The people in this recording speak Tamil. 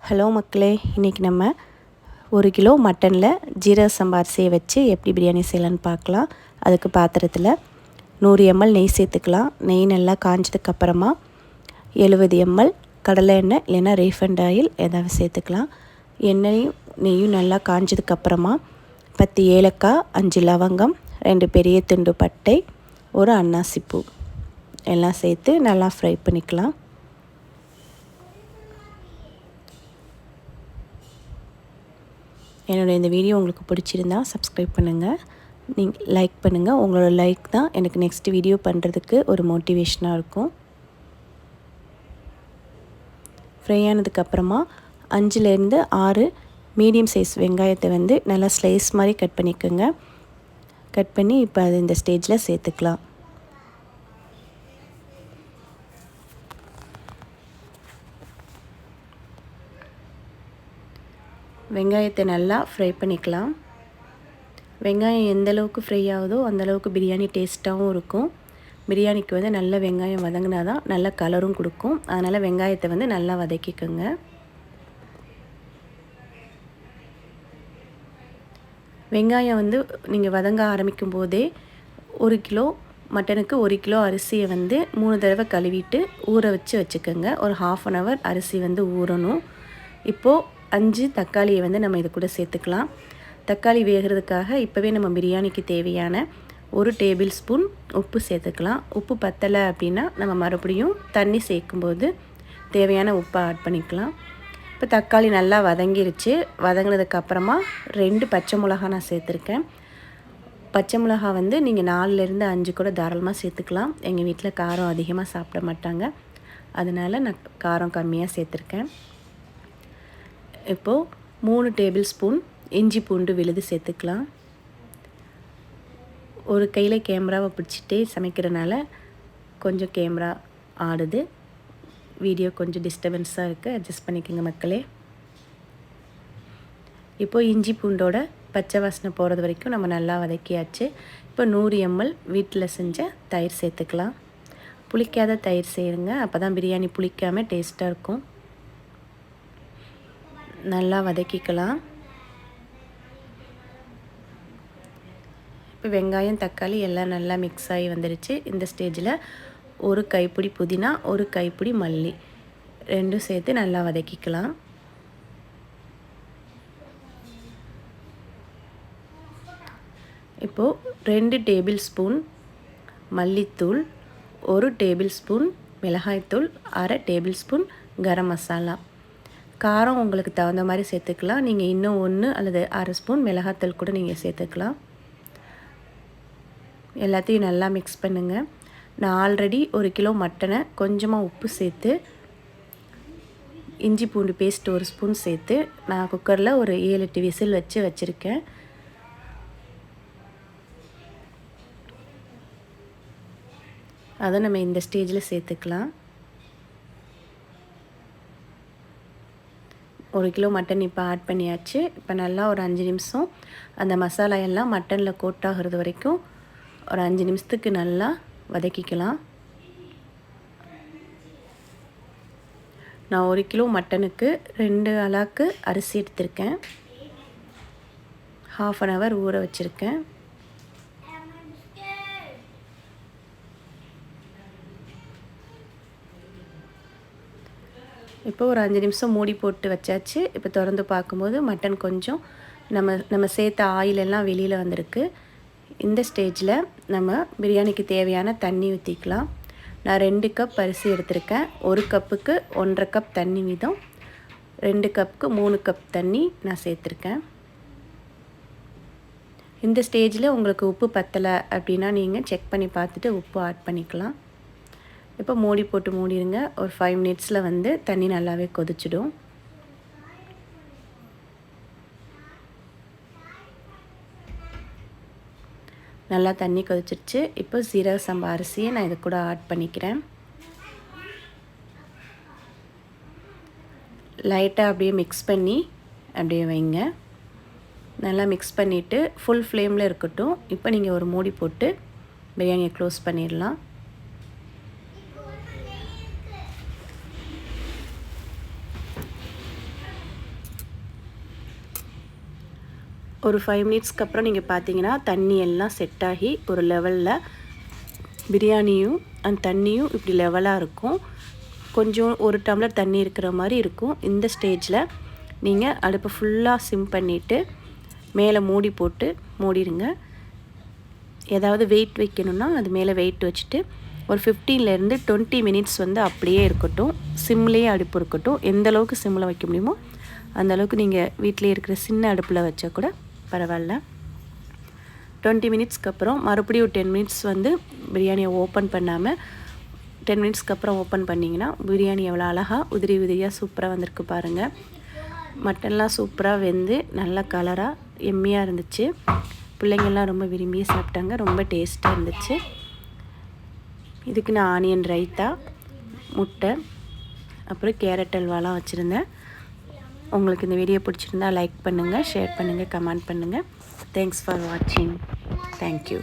ஹலோ மக்களே, இன்றைக்கி நம்ம 1 கிலோ மட்டனில் ஜீரக சம்பா அரிசியை வச்சு எப்படி பிரியாணி செய்யலான்னு பார்க்கலாம். அதுக்கு பாத்திரத்தில் 100 ml நெய் சேர்த்துக்கலாம். நெய் நல்லா காஞ்சதுக்கப்புறமா 70 ml கடலை எண்ணெய் இல்லைன்னா ரீஃபண்ட் ஆயில் ஏதாவது சேர்த்துக்கலாம். எண்ணெயும் நெய்யும் நல்லா காஞ்சதுக்கப்புறமா 10 ஏலக்காய், 5 லவங்கம், 2 பெரிய துண்டு பட்டை, ஒரு அன்னாசிப்பூ எல்லாம் சேர்த்து நல்லா ஃப்ரை பண்ணிக்கலாம். என்னோடய இந்த வீடியோ உங்களுக்கு பிடிச்சிருந்தா சப்ஸ்கிரைப் பண்ணுங்கள், நீங்கள் லைக் பண்ணுங்கள். உங்களோட லைக் தான் எனக்கு நெக்ஸ்ட் வீடியோ பண்ணுறதுக்கு ஒரு மோட்டிவேஷனாக இருக்கும். ஃப்ரை ஆனதுக்கப்புறமா 5லேருந்து 6 மீடியம் சைஸ் வெங்காயத்தை நல்லா ஸ்லைஸ் மாதிரி கட் பண்ணிக்கோங்க. கட் பண்ணி இப்போ அது இந்த ஸ்டேஜில் சேர்த்துக்கலாம். வெங்காயத்தை நல்லா ஃப்ரை பண்ணிக்கலாம். வெங்காயம் எந்தளவுக்கு ஃப்ரை ஆகுதோ அந்தளவுக்கு பிரியாணி டேஸ்ட்டாகவும் இருக்கும். பிரியாணிக்கு நல்ல வெங்காயம் வதங்கினா தான் நல்ல கலரும் கொடுக்கும். அதனால் வெங்காயத்தை நல்லா வதக்கிக்கோங்க. வெங்காயம் நீங்கள் வதங்க ஆரம்பிக்கும் போதே 1 கிலோ மட்டனுக்கு 1 கிலோ அரிசியை 3 தடவை கழுவிட்டு ஊற வச்சுக்கோங்க. ஒரு 1/2 hour அரிசி ஊறணும். இப்போது 5 தக்காளியை நம்ம இது கூட சேர்த்துக்கலாம். தக்காளி வேகிறதுக்காக இப்போவே நம்ம பிரியாணிக்கு தேவையான 1 டேபிள் ஸ்பூன் உப்பு சேர்த்துக்கலாம். உப்பு பத்தலை அப்படின்னா நம்ம மறுபடியும் தண்ணி சேர்க்கும்போது தேவையான உப்பை ஆட் பண்ணிக்கலாம். இப்போ தக்காளி நல்லா வதங்கிருச்சு. வதங்கினதுக்கப்புறமா 2 பச்சை மிளகா நான் சேர்த்துருக்கேன். பச்சை மிளகா நீங்கள் 4லேருந்து 5 கூட தாராளமாக சேர்த்துக்கலாம். எங்கள் வீட்டில் காரம் அதிகமாக சாப்பிட மாட்டாங்க, அதனால் நான் காரம் கம்மியாக சேர்த்துருக்கேன். இப்போது 3 டேபிள் ஸ்பூன் இஞ்சி பூண்டு விழுது சேர்த்துக்கலாம். ஒரு கையில் கேமராவை பிடிச்சிட்டே சமைக்கிறனால கொஞ்சம் கேமரா ஆடுது, வீடியோ கொஞ்சம் டிஸ்டர்பன்ஸாக இருக்குது, அட்ஜஸ்ட் பண்ணிக்கோங்க மக்களே. இப்போது இஞ்சி பூண்டோட பச்சை வாசனை போகிறது வரைக்கும் நம்ம நல்லா வதக்கியாச்சு. இப்போ 100 ml வீட்டில் செஞ்ச தயிர் சேர்த்துக்கலாம். புளிக்காத தயிர் செய்யுங்க, அப்போ தான் பிரியாணி புளிக்காமல் டேஸ்ட்டாக இருக்கும். நல்லா வதக்கிக்கலாம். இப்போ வெங்காயம் தக்காளி எல்லாம் நல்லா மிக்ஸ் ஆகி வந்துடுச்சு. இந்த ஸ்டேஜில் 1 கைப்பிடி புதினா, 1 கைப்பிடி மல்லி ரெண்டும் சேர்த்து நல்லா வதக்கிக்கலாம். இப்போது 2 டேபிள் ஸ்பூன் மல்லித்தூள், 1 டேபிள் ஸ்பூன் மிளகாய்த்தூள், 1/2 டேபிள் ஸ்பூன் கரம் மசாலா. காரம் உங்களுக்கு தகுந்த மாதிரி சேர்த்துக்கலாம். நீங்கள் இன்னும் 1 அல்லது 1/2 ஸ்பூன் மிளகாத்தூள் கூட நீங்கள் சேர்த்துக்கலாம். எல்லாத்தையும் நல்லா மிக்ஸ் பண்ணுங்கள். நான் ஆல்ரெடி 1 கிலோ மட்டனை கொஞ்சமாக உப்பு சேர்த்து இஞ்சி பூண்டு பேஸ்ட் 1 ஸ்பூன் சேர்த்து நான் குக்கரில் ஒரு 7-8 விசில் வச்சுருக்கேன். அதை நம்ம இந்த ஸ்டேஜில் சேர்த்துக்கலாம். 1 கிலோ மட்டன் இப்போ ஆட் பண்ணியாச்சு. இப்போ நல்லா ஒரு 5 நிமிஷம் அந்த மசாலா எல்லாம் மட்டனில் கோட் ஆகிறது வரைக்கும் ஒரு 5 நிமிஷத்துக்கு நல்லா வதக்கிக்கலாம். நான் 1 கிலோ மட்டனுக்கு 2 அலாக்கு அரிசி எடுத்திருக்கேன். 1/2 hour ஊற வச்சுருக்கேன். இப்போ ஒரு 5 நிமிஷம் மூடி போட்டு வச்சாச்சு. இப்போ திறந்து பார்க்கும்போது மட்டன் கொஞ்சம் நம்ம சேர்த்த ஆயில் எல்லாம் வெளியில் வந்திருக்கு. இந்த ஸ்டேஜில் நம்ம பிரியாணிக்கு தேவையான தண்ணி ஊற்றிக்கலாம். நான் 2 கப் அரிசி எடுத்திருக்கேன். 1 கப்புக்கு 1.5 கப் தண்ணி வீதம், 2 கப்புக்கு 3 கப் தண்ணி நான் சேர்த்துருக்கேன். இந்த ஸ்டேஜில் உங்களுக்கு உப்பு பத்தலை அப்படின்னா நீங்கள் செக் பண்ணி பார்த்துட்டு உப்பு ஆட் பண்ணிக்கலாம். இப்போ மூடி போட்டு மூடிடுங்க. ஒரு 5 மினிட்ஸில் தண்ணி நல்லாவே கொதிச்சிடும். நல்லா தண்ணி கொதிச்சிருச்சு. இப்போ ஜீரக சம்பா அரிசியை நான் இது கூட ஆட் பண்ணிக்கிறேன். லைட்டாக அப்படியே மிக்ஸ் பண்ணி அப்படியே வைங்க. நல்லா மிக்ஸ் பண்ணிவிட்டு ஃபுல் ஃப்ளேமில் இருக்கட்டும். இப்போ நீங்கள் ஒரு மூடி போட்டு பிரியாணியை க்ளோஸ் பண்ணிடலாம். ஒரு 5 மினிட்ஸ்க்கு அப்புறம் நீங்கள் பார்த்தீங்கன்னா தண்ணி எல்லாம் செட் ஆகி ஒரு லெவலில் பிரியாணியும் அந்த தண்ணியும் இப்படி லெவலாக இருக்கும். கொஞ்சம் ஒரு டம்ளர் தண்ணி இருக்கிற மாதிரி இருக்கும். இந்த ஸ்டேஜில் நீங்கள் அடுப்பை ஃபுல்லாக சிம் பண்ணிவிட்டு மேலே மூடி போட்டு மூடிடுங்க. ஏதாவது வெயிட் வைக்கணுன்னா அது மேலே வெயிட் வச்சுட்டு ஒரு 15லேருந்து 20 மினிட்ஸ் வந்து அப்படியே இருக்கட்டும். சிம்லேயே அடுப்பு இருக்கட்டும். எந்த அளவுக்கு சிம்மில் வைக்க முடியுமோ அந்தளவுக்கு நீங்கள் வீட்டிலே இருக்கிற சின்ன அடுப்பில் வச்சா கூட பரவாயில்ல. 20 மினிட்ஸ்க்கு அப்புறம் மறுபடியும் 10 மினிட்ஸ் வந்து பிரியாணியை ஓப்பன் பண்ணாமல் 10 மினிட்ஸ்க்கு அப்புறம் ஓப்பன் பண்ணிங்கன்னா பிரியாணி எவ்வளோ அழகாக உதிரி உதிரியாக சூப்பராக வந்திருக்கு பாருங்கள். மட்டன்லாம் சூப்பராக வெந்து நல்ல கலராக எம்மியாக இருந்துச்சு. பிள்ளைங்கள்லாம் ரொம்ப விரும்பி சாப்பிட்டாங்க. ரொம்ப டேஸ்ட்டாக இருந்துச்சு. இதுக்கு நான் ஆனியன் ரைத்தா, முட்டை, அப்புறம் கேரட் அல்வாலாம் வச்சுருந்தேன். உங்களுக்கு இந்த வீடியோ பிடிச்சிருந்தா லைக் பண்ணுங்கள், ஷேர் பண்ணுங்கள், கமெண்ட் பண்ணுங்கள். தேங்க்ஸ் ஃபார் வாட்சிங். தேங்க்யூ.